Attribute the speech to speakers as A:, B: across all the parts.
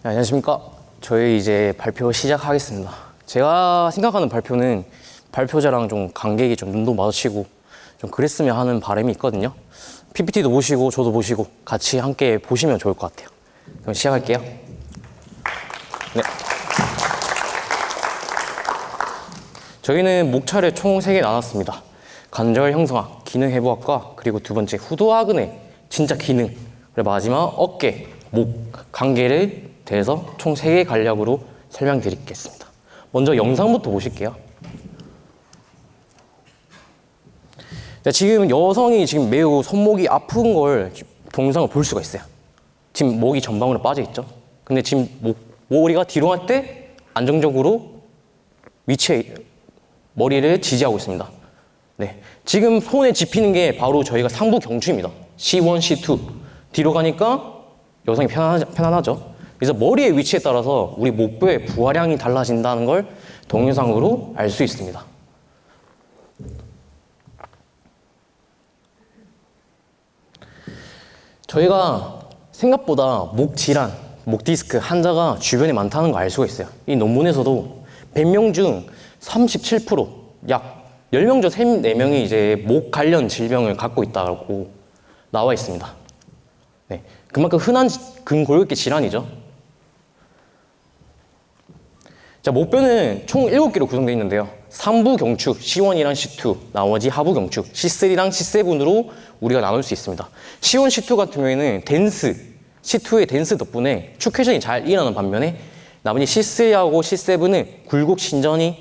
A: 네, 안녕하십니까. 저희 이제 발표 시작하겠습니다. 제가 생각하는 발표는 발표자랑 좀 관객이 좀 눈도 마주치고 좀 그랬으면 하는 바람이 있거든요. PPT도 보시고 저도 보시고 같이 함께 보시면 좋을 것 같아요. 그럼 시작할게요. 네. 저희는 목차를 총 3개 나눴습니다. 관절 형성학, 기능 회복학과, 그리고 두 번째 후두하근의 진짜 기능, 그리고 마지막 어깨, 목, 관계를 대해서 총 3개 간략으로 설명드리겠습니다. 먼저 영상부터 보실게요. 지금 여성이 지금 매우 손목이 아픈 걸 동영상을 볼 수가 있어요. 지금 목이 전방으로 빠져 있죠. 근데 지금 머리가 뒤로 갈 때 안정적으로 위치에 머리를 지지하고 있습니다. 네, 지금 손에 집히는 게 바로 저희가 상부 경추입니다. C1, C2 뒤로 가니까 여성이 편안하죠. 그래서 머리의 위치에 따라서 우리 목뼈의 부하량이 달라진다는 걸 동영상으로 알 수 있습니다. 저희가 생각보다 목 질환, 목 디스크 환자가 주변에 많다는 걸 알 수가 있어요. 이 논문에서도 100명 중 37%, 약 10명 중 3-4명이 이제 목 관련 질병을 갖고 있다고 나와 있습니다. 네, 그만큼 흔한 근골격계 질환이죠. 자, 목뼈는 총 7개로 구성되어 있는데요. 상부 경추, C1이랑 C2, 나머지 하부 경추, C3랑 C7으로 우리가 나눌 수 있습니다. C1, C2 같은 경우에는 댄스, C2의 댄스 덕분에 축회전이 잘 일어나는 반면에 나머지 C3하고 C7은 굴곡 신전이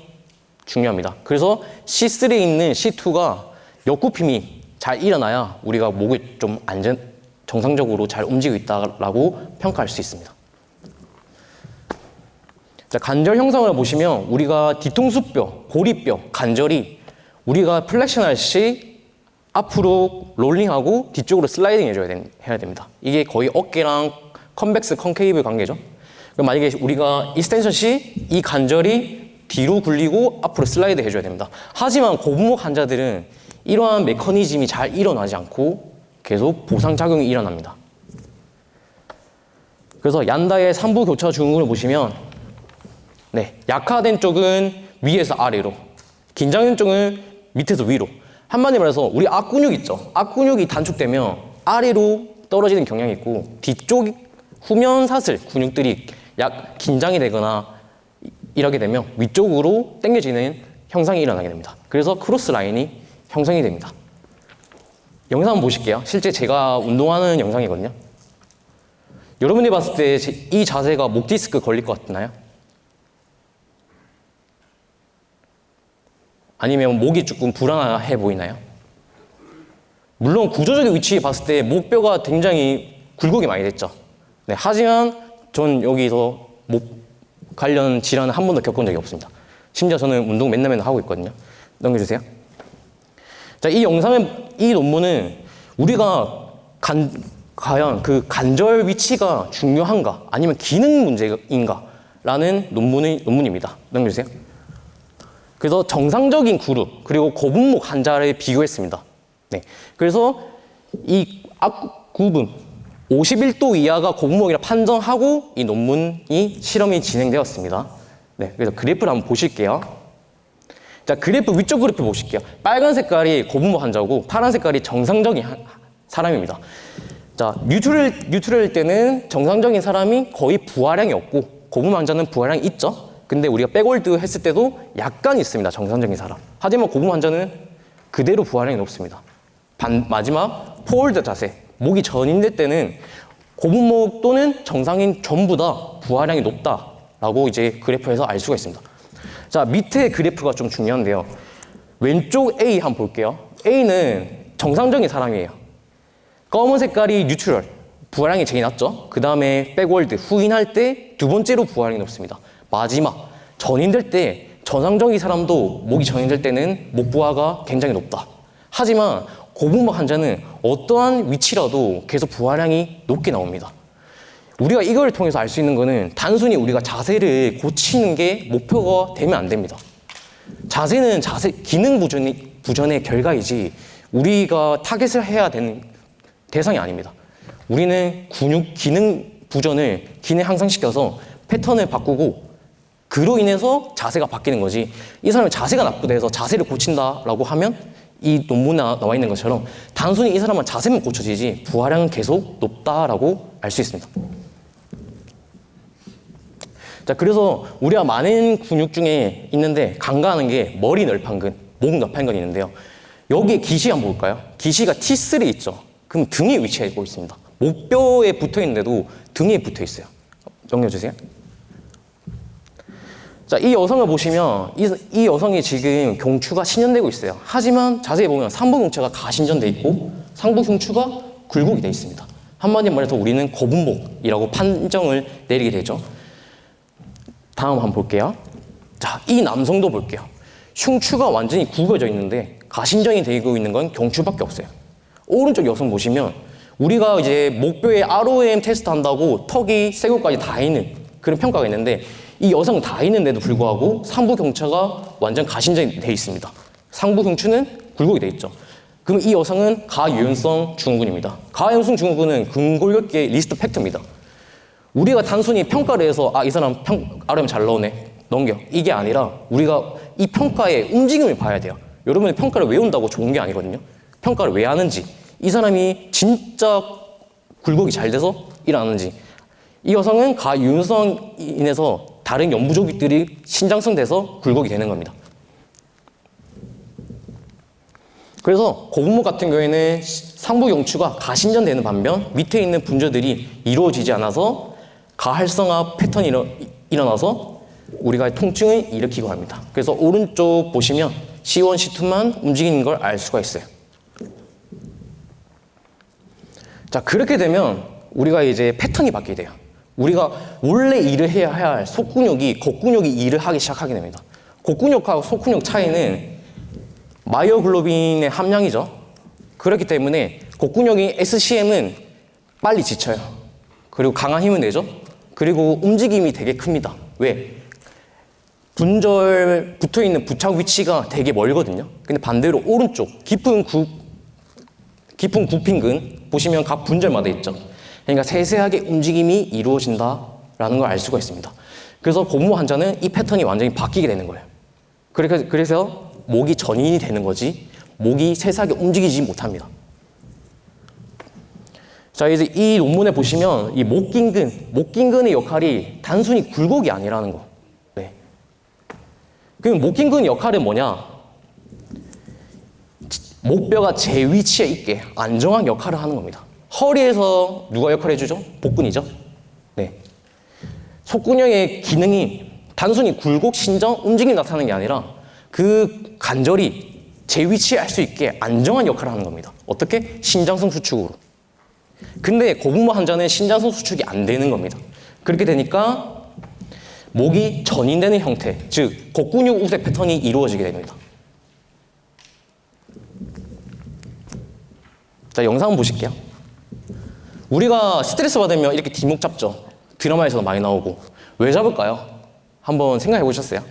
A: 중요합니다. 그래서 C3에 있는 C2가 역굽힘이 잘 일어나야 우리가 목이 좀 정상적으로 잘 움직이고 있다고 평가할 수 있습니다. 자, 관절 형상을 보시면 우리가 뒤통수뼈, 고리뼈, 관절이 우리가 플렉션 할 시 앞으로 롤링하고 뒤쪽으로 슬라이딩 해야 됩니다. 이게 거의 어깨랑 컨벡스, 컨케이브 관계죠. 그럼 만약에 우리가 익스텐션 시 이 관절이 뒤로 굴리고 앞으로 슬라이드 해줘야 됩니다. 하지만 고부목 환자들은 이러한 메커니즘이 잘 일어나지 않고 계속 보상작용이 일어납니다. 그래서 얀다의 상부 교차 증후군을 보시면 네, 약화된 쪽은 위에서 아래로, 긴장된 쪽은 밑에서 위로. 한마디로 말해서 우리 앞근육 있죠? 앞근육이 단축되면 아래로 떨어지는 경향이 있고 뒤쪽 후면 사슬 근육들이 약 긴장이 되거나 이러게 되면 위쪽으로 당겨지는 형상이 일어나게 됩니다. 그래서 크로스 라인이 형성이 됩니다. 영상 한번 보실게요. 실제 제가 운동하는 영상이거든요. 여러분이 봤을 때 이 자세가 목 디스크 걸릴 것 같나요? 아니면 목이 조금 불안해 보이나요? 물론 구조적인 위치에 봤을 때 목뼈가 굉장히 굴곡이 많이 됐죠. 네, 하지만 전 여기서 목 관련 질환을 한 번도 겪은 적이 없습니다. 심지어 저는 운동 맨날 하고 있거든요. 넘겨주세요. 자, 이 논문은 우리가 과연 그 관절 위치가 중요한가 아니면 기능 문제인가 라는 논문입니다. 넘겨주세요. 그래서 정상적인 그룹 그리고 고분목 환자를 비교했습니다. 네, 그래서 이 앞구분 51도 이하가 고분목이라 판정하고 이 논문이 실험이 진행되었습니다. 네, 그래서 그래프를 한번 보실게요. 자, 그래프 위쪽 그래프 보실게요. 빨간 색깔이 고분목 환자고 파란 색깔이 정상적인 사람입니다. 자, 뉴트럴 때는 정상적인 사람이 거의 부하량이 없고 고분목 환자는 부하량이 있죠. 근데 우리가 백월드 했을 때도 약간 있습니다. 정상적인 사람. 하지만 고분목 환자는 그대로 부하량이 높습니다. 마지막 포홀드 자세. 목이 전인될 때는 고분목 또는 정상인 전부 다 부하량이 높다라고 이제 그래프에서 알 수가 있습니다. 자, 밑에 그래프가 좀 중요한데요. 왼쪽 A 한번 볼게요. A는 정상적인 사람이에요. 검은 색깔이 뉴트럴, 부하량이 제일 낮죠. 그 다음에 백월드, 후인할 때 두 번째로 부하량이 높습니다. 마지막, 전인될 때 정상적인 사람도 목이 전인될 때는 목 부하가 굉장히 높다. 하지만 고분목 환자는 어떠한 위치라도 계속 부하량이 높게 나옵니다. 우리가 이걸 통해서 알 수 있는 거는 단순히 우리가 자세를 고치는 게 목표가 되면 안 됩니다. 자세는 기능 부전의 결과이지 우리가 타겟을 해야 되는 대상이 아닙니다. 우리는 근육 기능 부전을 기능 향상시켜서 패턴을 바꾸고 그로 인해서 자세가 바뀌는 거지. 이 사람이 자세가 나쁘다 해서 자세를 고친다라고 하면 이 논문에 나와 있는 것처럼 단순히 이 사람은 자세만 고쳐지지 부하량은 계속 높다라고 알 수 있습니다. 자, 그래서 우리가 많은 근육 중에 있는데 간과하는 게 머리 널판근, 목 널판근이 있는데요. 여기에 기시 한번 볼까요? 기시가 T3 있죠. 그럼 등에 위치하고 있습니다. 목뼈에 붙어 있는데도 등에 붙어 있어요. 넘겨주세요. 자, 이 여성을 보시면 이 여성이 지금 경추가 신전되고 있어요. 하지만 자세히 보면 상부 경추가 가신전돼 있고 상부 흉추가 굴곡이 되어 있습니다. 한마디로 말해서 우리는 거북목이라고 판정을 내리게 되죠. 다음 한번 볼게요. 자, 이 남성도 볼게요. 흉추가 완전히 굽어져 있는데 가신전이 되고 있는 건 경추밖에 없어요. 오른쪽 여성 보시면 우리가 이제 목뼈에 ROM 테스트 한다고 턱이 쇄골까지 다 있는 그런 평가가 있는데 이 여성은 다 있는데도 불구하고 상부 경추가 완전 가신전이 되어 있습니다. 상부 흉추는 굴곡이 되어 있죠. 그럼 이 여성은 가유연성 증후군입니다. 가유연성 증후군은 근골격계 리스트 팩터입니다. 우리가 단순히 평가를 해서 이 사람 ROM 잘 나오네 넘겨 이게 아니라 우리가 이 평가의 움직임을 봐야 돼요. 여러분이 평가를 외운다고 좋은 게 아니거든요. 평가를 왜 하는지 이 사람이 진짜 굴곡이 잘 돼서 일어나는지 이 여성은 가유연성 인해서 다른 연부조직들이 신장성돼서 굴곡이 되는 겁니다. 그래서 거북목 같은 경우에는 상부 경추가 가신전되는 반면 밑에 있는 분절들이 이루어지지 않아서 가활성화 패턴이 일어나서 우리가 통증을 일으키고 합니다. 그래서 오른쪽 보시면 C1, C2만 움직이는 걸 알 수가 있어요. 자, 그렇게 되면 우리가 이제 패턴이 바뀌게 돼요. 우리가 원래 일을 해야 할 속근육이 겉근육이 일을 하기 시작하게 됩니다. 겉근육하고 속근육 차이는 마이오글로빈의 함량이죠. 그렇기 때문에 겉근육이 SCM은 빨리 지쳐요. 그리고 강한 힘을 내죠. 그리고 움직임이 되게 큽니다. 왜? 분절 붙어있는 부착 위치가 되게 멀거든요. 근데 반대로 오른쪽 깊은 굽힌근 보시면 각 분절마다 있죠. 그러니까 세세하게 움직임이 이루어진다라는 걸 알 수가 있습니다. 그래서 고무 환자는 이 패턴이 완전히 바뀌게 되는 거예요. 그래서 목이 전인이 되는 거지 목이 세세하게 움직이지 못합니다. 자, 이제 이 논문에 보시면 이 목긴근의 역할이 단순히 굴곡이 아니라는 거. 네. 그럼 목긴근 역할은 뭐냐? 목뼈가 제 위치에 있게 안정한 역할을 하는 겁니다. 허리에서 누가 역할을 해주죠? 복근이죠. 네. 속근형의 기능이 단순히 굴곡, 신정, 움직임이 나타나는 게 아니라 그 관절이 제 위치에 할 수 있게 안정한 역할을 하는 겁니다. 어떻게? 신장성 수축으로. 근데 거북목 환자는 신장성 수축이 안 되는 겁니다. 그렇게 되니까 목이 전인되는 형태, 즉 겉근육 우세 패턴이 이루어지게 됩니다. 자, 영상 한번 보실게요. 우리가 스트레스 받으면 이렇게 뒷목 잡죠. 드라마에서도 많이 나오고. 왜 잡을까요? 한번 생각해 보셨어요?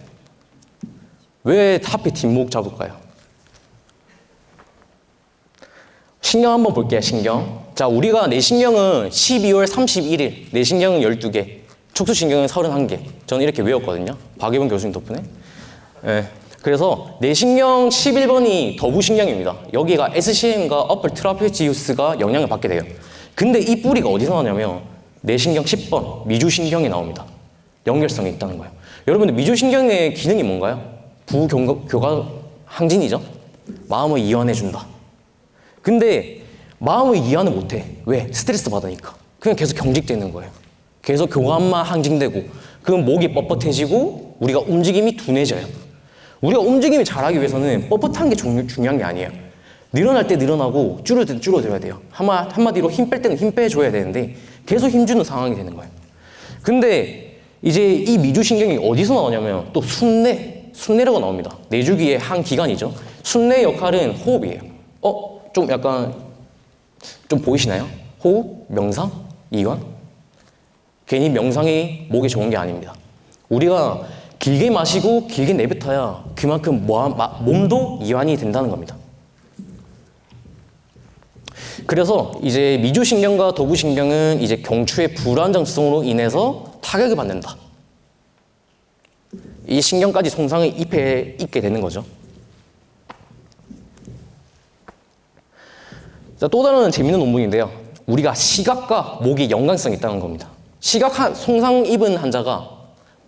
A: 왜 하필 뒷목 잡을까요? 신경 한번 볼게요. 신경. 자, 우리가 내신경은 12월 31일, 내신경은 12개, 척추신경은 31개. 저는 이렇게 외웠거든요. 박예본 교수님 덕분에. 네. 그래서 내신경 11번이 더부신경입니다. 여기가 SCM과 어플 트라페지우스가 영향을 받게 돼요. 근데 이 뿌리가 어디서 나냐면 내신경 10번 미주신경이 나옵니다. 연결성이 있다는 거예요. 여러분들 미주신경의 기능이 뭔가요? 부교감 항진이죠. 마음을 이완해준다. 근데 마음을 이완을 못해. 왜? 스트레스 받으니까. 그냥 계속 경직되는 거예요. 계속 교감만 항진되고 그럼 목이 뻣뻣해지고 우리가 움직임이 둔해져요. 우리가 움직임이 잘하기 위해서는 뻣뻣한 게 중요한 게 아니에요. 늘어날 때 늘어나고 줄어들 때 줄어들어야 돼요. 한마디로 힘 뺄 때는 힘 빼줘야 되는데 계속 힘주는 상황이 되는 거예요. 근데 이제 이 미주신경이 어디서 나오냐면 또 순내라고 나옵니다. 내주기의 한 기관이죠. 순내 역할은 호흡이에요. 좀 약간 좀 보이시나요? 호흡, 명상, 이완. 괜히 명상이 목에 좋은 게 아닙니다. 우리가 길게 마시고 길게 내뱉어야 그만큼 몸도 이완이 된다는 겁니다. 그래서 이제 미주신경과 도구신경은 이제 경추의 불안정성으로 인해서 타격을 받는다. 이 신경까지 손상을 입게 되는 거죠. 자, 또 다른 재밌는 논문인데요. 우리가 시각과 목이 연관성이 있다는 겁니다. 시각 손상 입은 환자가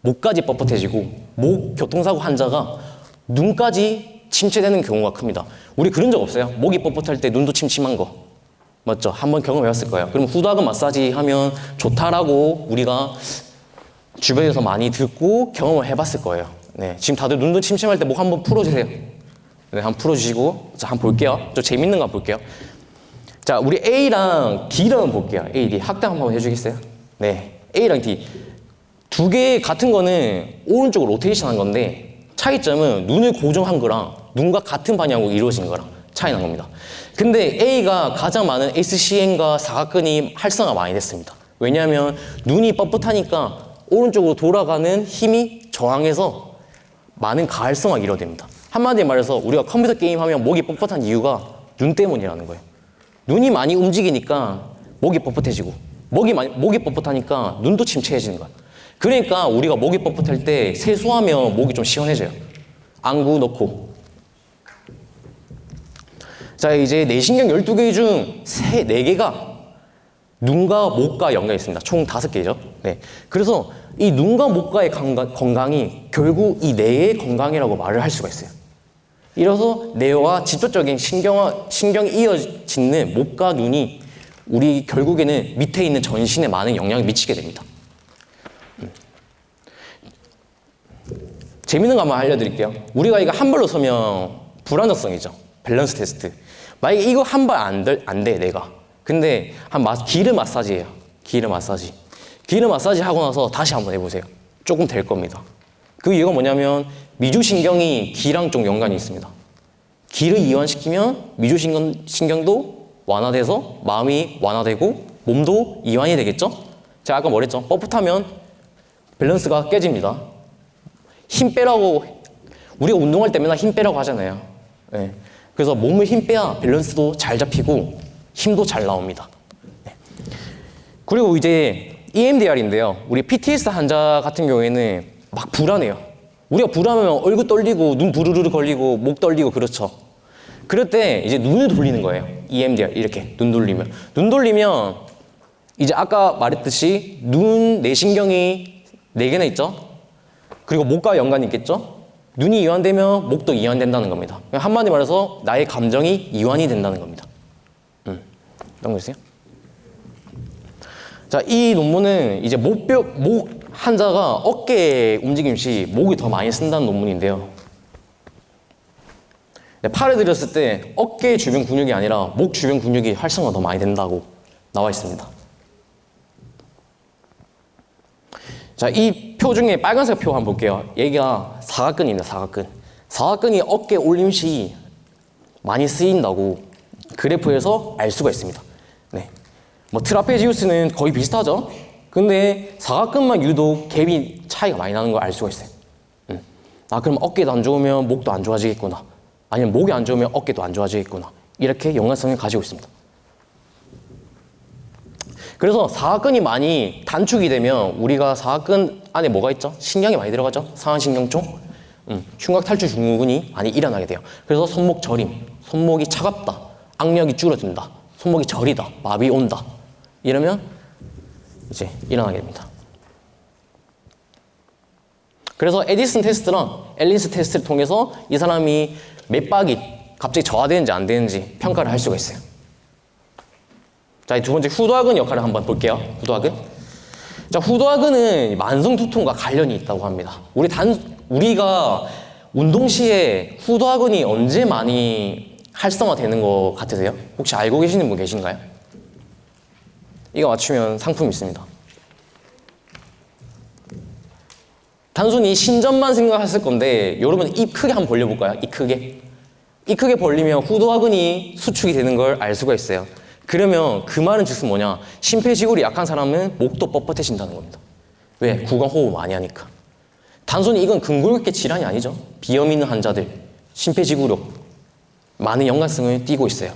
A: 목까지 뻣뻣해지고 목 교통사고 환자가 눈까지 침체되는 경우가 큽니다. 우리 그런 적 없어요? 목이 뻣뻣할 때 눈도 침침한 거. 맞죠? 한번 경험해봤을 거예요. 그럼 후두하근 마사지 하면 좋다라고 우리가 주변에서 많이 듣고 경험을 해봤을 거예요. 네, 지금 다들 눈도 침침할 때 목 한번 풀어주세요. 네, 한번 풀어주시고 자, 한번 볼게요. 좀 재밌는 거 한번 볼게요. 자, 우리 A랑 D를 한번 볼게요. A, D. 확대 한번 해주겠어요? 네, A랑 D. 두 개 같은 거는 오른쪽으로 로테이션 한 건데 차이점은 눈을 고정한 거랑 눈과 같은 방향으로 이루어진 거랑 차이 난 겁니다. 근데 A가 가장 많은 SCN과 사각근이 활성화 많이 됐습니다. 왜냐하면 눈이 뻣뻣하니까 오른쪽으로 돌아가는 힘이 저항해서 많은 가활성화가 이루어집니다. 한마디로 말해서 우리가 컴퓨터 게임하면 목이 뻣뻣한 이유가 눈 때문이라는 거예요. 눈이 많이 움직이니까 목이 뻣뻣해지고 목이 뻣뻣하니까 눈도 침체해지는 거예요. 그러니까 우리가 목이 뻣뻣할 때 세수하면 목이 좀 시원해져요. 안구 넣고. 자, 이제 내신경 12개 중 4개가 눈과 목과 연관이 있습니다. 총 5개죠. 네. 그래서 이 눈과 목과의 건강이 결국 이 뇌의 건강이라고 말을 할 수가 있어요. 이래서 뇌와 직접적인 신경이 이어짓는 목과 눈이 우리 결국에는 밑에 있는 전신에 많은 영향을 미치게 됩니다. 재밌는 거 한번 알려드릴게요. 우리가 이거 한 발로 서면 불안정성이죠. 밸런스 테스트. 만약에 이거 한 발 안 돼, 내가. 근데 기르 마사지예요. 기르 마사지. 기르 마사지 하고 나서 다시 한번 해보세요. 조금 될 겁니다. 그 이유가 뭐냐면 미주신경이 기랑 좀 연관이 있습니다. 기를 이완시키면 미주신경도 완화돼서 마음이 완화되고 몸도 이완이 되겠죠? 제가 아까 뭐랬죠? 뻣뻣하면 밸런스가 깨집니다. 힘 빼라고, 우리가 운동할 때 맨날 힘 빼라고 하잖아요. 네. 그래서 몸을 힘 빼야 밸런스도 잘 잡히고 힘도 잘 나옵니다. 네. 그리고 이제 EMDR인데요. 우리 PTSD 환자 같은 경우에는 막 불안해요. 우리가 불안하면 얼굴 떨리고 눈 부르르 걸리고 목 떨리고 그렇죠. 그럴 때 이제 눈을 돌리는 거예요. EMDR 이렇게 눈 돌리면 이제 아까 말했듯이 눈 내신경이 4개나 있죠. 그리고 목과 연관이 있겠죠. 눈이 이완되면 목도 이완된다는 겁니다. 한마디 말해서 나의 감정이 이완이 된다는 겁니다. 넘겨주세요. 자, 이 논문은 이제 목 환자가 어깨 움직임 시 목이 더 많이 쓴다는 논문인데요. 팔을 들였을 때 어깨 주변 근육이 아니라 목 주변 근육이 활성화 더 많이 된다고 나와 있습니다. 자, 이 표 중에 빨간색 표 한번 볼게요. 얘가 사각근입니다. 사각근. 사각근이 어깨 올림 시 많이 쓰인다고 그래프에서 알 수가 있습니다. 네. 뭐 트라페지우스는 거의 비슷하죠. 근데 사각근만 유독 갭이 차이가 많이 나는 걸 알 수가 있어요. 아, 그럼 어깨도 안 좋으면 목도 안 좋아지겠구나. 아니면 목이 안 좋으면 어깨도 안 좋아지겠구나. 이렇게 연관성을 가지고 있습니다. 그래서 사각근이 많이 단축이 되면 우리가 사각근 안에 뭐가 있죠? 신경이 많이 들어가죠? 상하신경총, 흉곽탈출 증후군이 많이 일어나게 돼요. 그래서 손목 저림, 손목이 차갑다, 악력이 줄어든다, 손목이 저리다, 마비 온다. 이러면 이제 일어나게 됩니다. 그래서 에디슨 테스트랑 앨린스 테스트를 통해서 이 사람이 맥박이 갑자기 저하되는지 안 되는지 평가를 할 수가 있어요. 자, 두 번째 후두하근 역할을 한번 볼게요. 후두하근. 자, 후두하근은 만성 두통과 관련이 있다고 합니다. 우리가 운동 시에 후두하근이 언제 많이 활성화되는 것 같으세요? 혹시 알고 계시는 분 계신가요? 이거 맞추면 상품이 있습니다. 단순히 신전만 생각했을 건데 여러분 입 크게 한번 벌려볼까요? 입 크게. 입 크게 벌리면 후두하근이 수축이 되는 걸 알 수가 있어요. 그러면 그 말은 즉슨 뭐냐? 심폐지구력이 약한 사람은 목도 뻣뻣해진다는 겁니다. 왜? 구강호흡 많이 하니까. 단순히 이건 근골격계 질환이 아니죠. 비염 있는 환자들, 심폐지구력 많은 연관성을 띠고 있어요.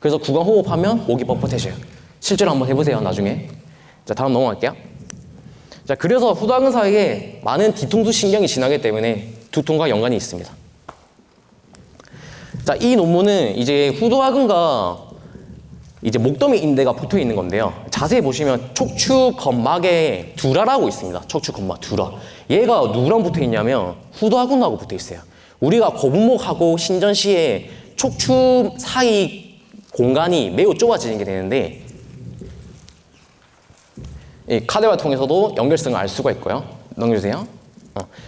A: 그래서 구강 호흡하면 목이 뻣뻣해져요. 실제로 한번 해보세요, 나중에. 자, 다음 넘어갈게요. 자, 그래서 후두하근 사이에 많은 뒤통수 신경이 지나기 때문에 두통과 연관이 있습니다. 자, 이 논문은 이제 후두하근과 이제 목더미 인대가 붙어 있는 건데요. 자세히 보시면 척추 건막에 두라라고 있습니다. 척추 건막 두라. 얘가 누구랑 붙어 있냐면 후두하근하고 붙어 있어요. 우리가 거북목하고 신전 시에 척추 사이 공간이 매우 좁아지게 되는데 이 카드를 통해서도 연결성을 알 수가 있고요. 넘겨주세요.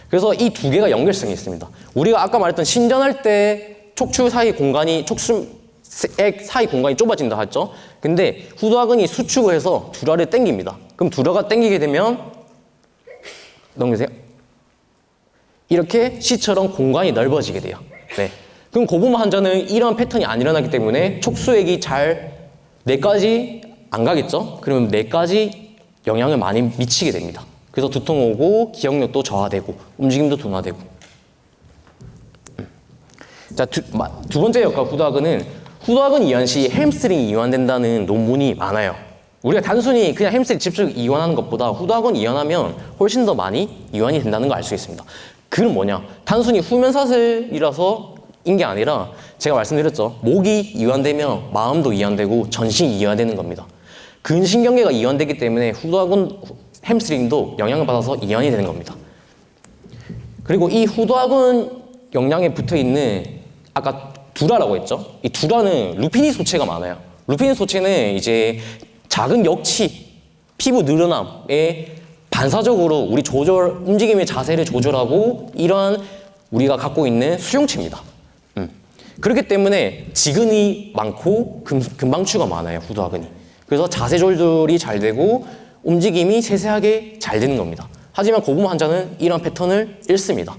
A: 그래서 이 두 개가 연결성이 있습니다. 우리가 아까 말했던 신전할 때 척추 사이 공간이 사이 공간이 좁아진다 했죠. 근데 후두하근이 수축을 해서 두라를 당깁니다. 그럼 두라가 당기게 되면 넘기세요. 이렇게 C처럼 공간이 넓어지게 돼요. 네. 그럼 고부모 환자는 이런 패턴이 안 일어나기 때문에 촉수액이 잘 뇌까지 안 가겠죠. 그러면 뇌까지 영향을 많이 미치게 됩니다. 그래서 두통 오고 기억력도 저하되고 움직임도 둔화되고. 자, 두 번째 역학 후두하근은 후두하근 이완 시 햄스트링이 이완된다는 논문이 많아요. 우리가 단순히 그냥 햄스트링 직접 이완하는 것보다 후두하근 이완하면 훨씬 더 많이 이완이 된다는 걸 알 수 있습니다. 그건 뭐냐? 단순히 후면사슬이라서 인 게 아니라 제가 말씀드렸죠. 목이 이완되면 마음도 이완되고 전신이 이완되는 겁니다. 근신경계가 이완되기 때문에 후두하근 햄스트링도 영향을 받아서 이완이 되는 겁니다. 그리고 이 후두하근 영양에 붙어있는 아까 두라라고 했죠. 이 두라는 루피닌 소체가 많아요. 루피닌 소체는 이제 작은 역치, 피부 늘어남에 반사적으로 우리 움직임의 자세를 조절하고 이러한 우리가 갖고 있는 수용체입니다. 그렇기 때문에 지근이 많고 금방추가 많아요, 후두하근이. 그래서 자세 조절이 잘 되고 움직임이 세세하게 잘 되는 겁니다. 하지만 고부모 환자는 이런 패턴을 잃습니다.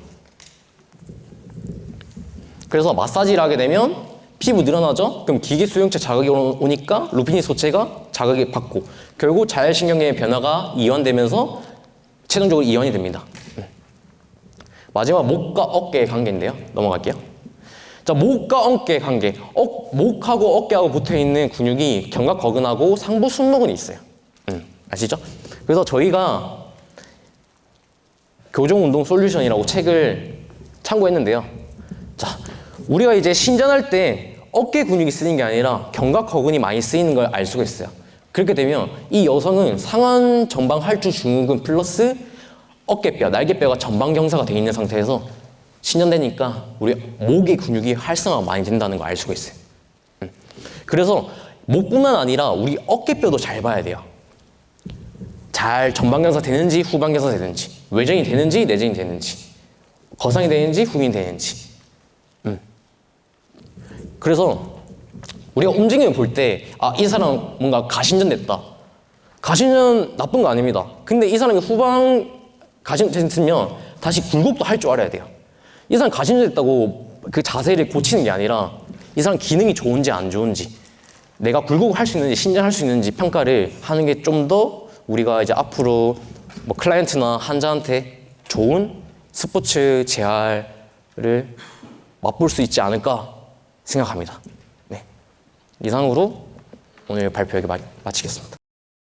A: 그래서 마사지를 하게 되면 피부 늘어나죠? 그럼 기계 수용체 자극이 오니까 루피닌 소체가 자극을 받고 결국 자율신경계의 변화가 이완되면서 최종적으로 이완이 됩니다. 마지막 목과 어깨의 관계인데요. 넘어갈게요. 자, 목과 어깨의 관계. 목하고 어깨하고 붙어있는 근육이 견갑거근하고 상부 승모근이 있어요. 아시죠? 그래서 저희가 교정운동 솔루션이라고 책을 참고했는데요. 자, 우리가 이제 신전할 때 어깨 근육이 쓰이는 게 아니라 견갑거근이 많이 쓰이는 걸 알 수가 있어요. 그렇게 되면 이 여성은 상완 전방 할주 중후근 플러스 어깨뼈, 날개뼈가 전방 경사가 되어 있는 상태에서 신전되니까 우리 목의 근육이 활성화가 많이 된다는 걸 알 수가 있어요. 그래서 목뿐만 아니라 우리 어깨뼈도 잘 봐야 돼요. 잘 전방 경사 되는지 후방 경사 되는지, 외전이 되는지 내전이 되는지, 거상이 되는지 후인이 되는지. 그래서 우리가 움직임을 볼 때 이 사람 뭔가 가신전 됐다. 가신전 나쁜 거 아닙니다. 근데 이 사람이 후방 가신전 됐으면 다시 굴곡도 할 줄 알아야 돼요. 이 사람 가신전 됐다고 그 자세를 고치는 게 아니라 이 사람 기능이 좋은지 안 좋은지, 내가 굴곡을 할 수 있는지 신전할 수 있는지 평가를 하는 게 좀 더 우리가 이제 앞으로 뭐 클라이언트나 환자한테 좋은 스포츠 재활을 맛볼 수 있지 않을까 생각합니다. 네. 이상으로 오늘 발표 여기 마치겠습니다.